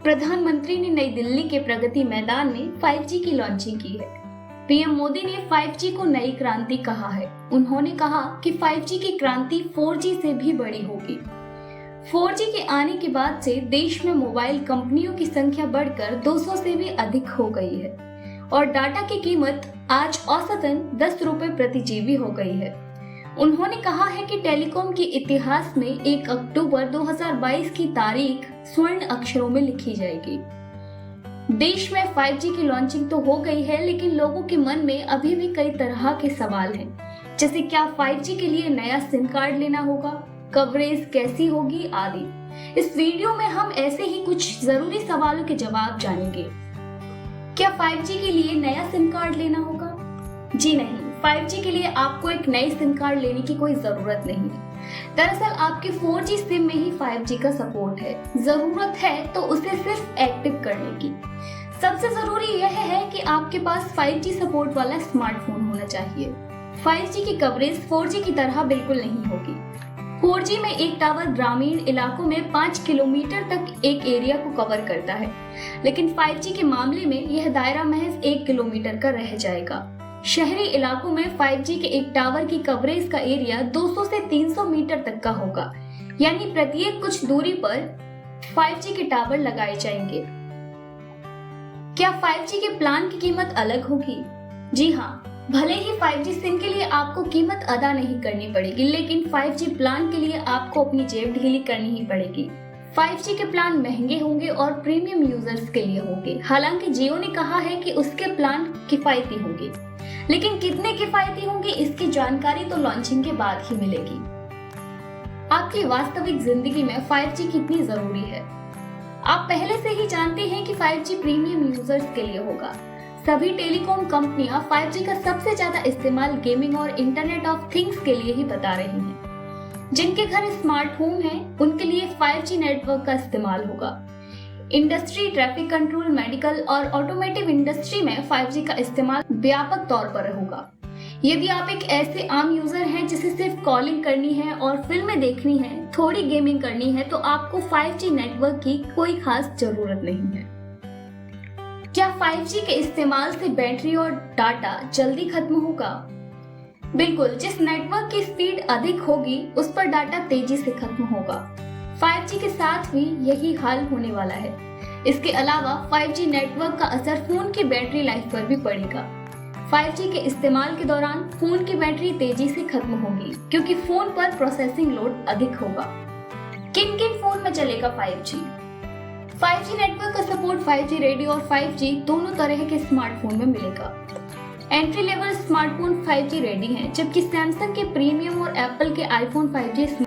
प्रधानमंत्री ने नई दिल्ली के प्रगति मैदान में 5G की लॉन्चिंग की है। पीएम मोदी ने 5G को नई क्रांति कहा है। उन्होंने कहा कि 5G की क्रांति 4G से भी बड़ी होगी। 4G के आने के बाद से देश में मोबाइल कंपनियों की संख्या बढ़कर 200 से भी अधिक हो गई है और डाटा की कीमत आज औसतन 10 रुपए प्रति जीबी हो गई है। उन्होंने कहा है कि टेलीकॉम के इतिहास में 1 अक्टूबर 2022 की तारीख स्वर्ण अक्षरों में लिखी जाएगी। देश में 5G की लॉन्चिंग तो हो गई है, लेकिन लोगों के मन में अभी भी कई तरह के सवाल हैं, जैसे क्या 5G के लिए नया सिम कार्ड लेना होगा, कवरेज कैसी होगी आदि। इस वीडियो में हम ऐसे ही कुछ जरूरी सवालों के जवाब जानेंगे। क्या 5G के लिए नया सिम कार्ड लेना होगा? जी नहीं, 5G के लिए आपको एक नई सिम कार्ड लेने की कोई जरूरत नहीं है। दरअसल आपके 4G सिम में ही 5G का सपोर्ट है। जरूरत है तो उसे सिर्फ एक्टिव करने की। सबसे जरूरी यह है कि आपके पास 5G सपोर्ट वाला स्मार्टफोन होना चाहिए। 5G की कवरेज 4G की तरह बिल्कुल नहीं होगी। 4G में एक टावर ग्रामीण इलाकों में 5 किलोमीटर तक एक एरिया को कवर करता है, लेकिन 5G के मामले में यह दायरा महज 1 किलोमीटर का रह जाएगा। शहरी इलाकों में 5G के एक टावर की कवरेज का एरिया 200 से 300 मीटर तक का होगा, यानी प्रत्येक कुछ दूरी पर 5G के टावर लगाए जाएंगे। क्या 5G के प्लान की कीमत अलग होगी? जी हाँ, भले ही 5G सिम के लिए आपको कीमत अदा नहीं करनी पड़ेगी, लेकिन 5G प्लान के लिए आपको अपनी जेब ढीली करनी ही पड़ेगी। 5G के प्लान महंगे होंगे और प्रीमियम यूजर्स के लिए होंगे। हालांकि जियो ने कहा है कि उसके प्लान किफायती होंगे, लेकिन कितने किफायती होंगे इसकी जानकारी तो लॉन्चिंग के बाद ही मिलेगी। आपकी वास्तविक जिंदगी में 5G कितनी जरूरी है? आप पहले से ही जानते हैं कि 5G प्रीमियम यूजर्स के लिए होगा। सभी टेलीकॉम कंपनियां 5G का सबसे ज्यादा इस्तेमाल गेमिंग और इंटरनेट ऑफ थिंग्स के लिए ही बता रही हैं। जिनके घर स्मार्ट होम है उनके लिए 5G नेटवर्क का इस्तेमाल होगा। इंडस्ट्री, ट्रैफिक कंट्रोल, मेडिकल और ऑटोमेटिव इंडस्ट्री में 5G का इस्तेमाल व्यापक तौर पर होगा। यदि आप एक ऐसे आम यूजर हैं जिसे सिर्फ कॉलिंग करनी है और फिल्में देखनी है, थोड़ी गेमिंग करनी है, तो आपको 5G नेटवर्क की कोई खास जरूरत नहीं है। क्या 5G के इस्तेमाल से बैटरी और डाटा जल्दी खत्म होगा? बिल्कुल, जिस नेटवर्क की स्पीड अधिक होगी उस पर डाटा तेजी से खत्म होगा। 5G के साथ भी यही हाल होने वाला है। इसके अलावा 5G नेटवर्क का असर फोन की बैटरी लाइफ पर भी पड़ेगा। 5G के इस्तेमाल के दौरान फोन की बैटरी तेजी से खत्म होगी, क्योंकि फोन पर प्रोसेसिंग लोड अधिक होगा। किन किन फोन में चलेगा 5G? 5G नेटवर्क का सपोर्ट 5G रेडियो और 5G दोनों तरह के स्मार्टफोन में मिलेगा। Entry level smartphone 5G ready हैं, जबकि सैमसंग के प्रीमियम और एप्पल के आईफोन 5G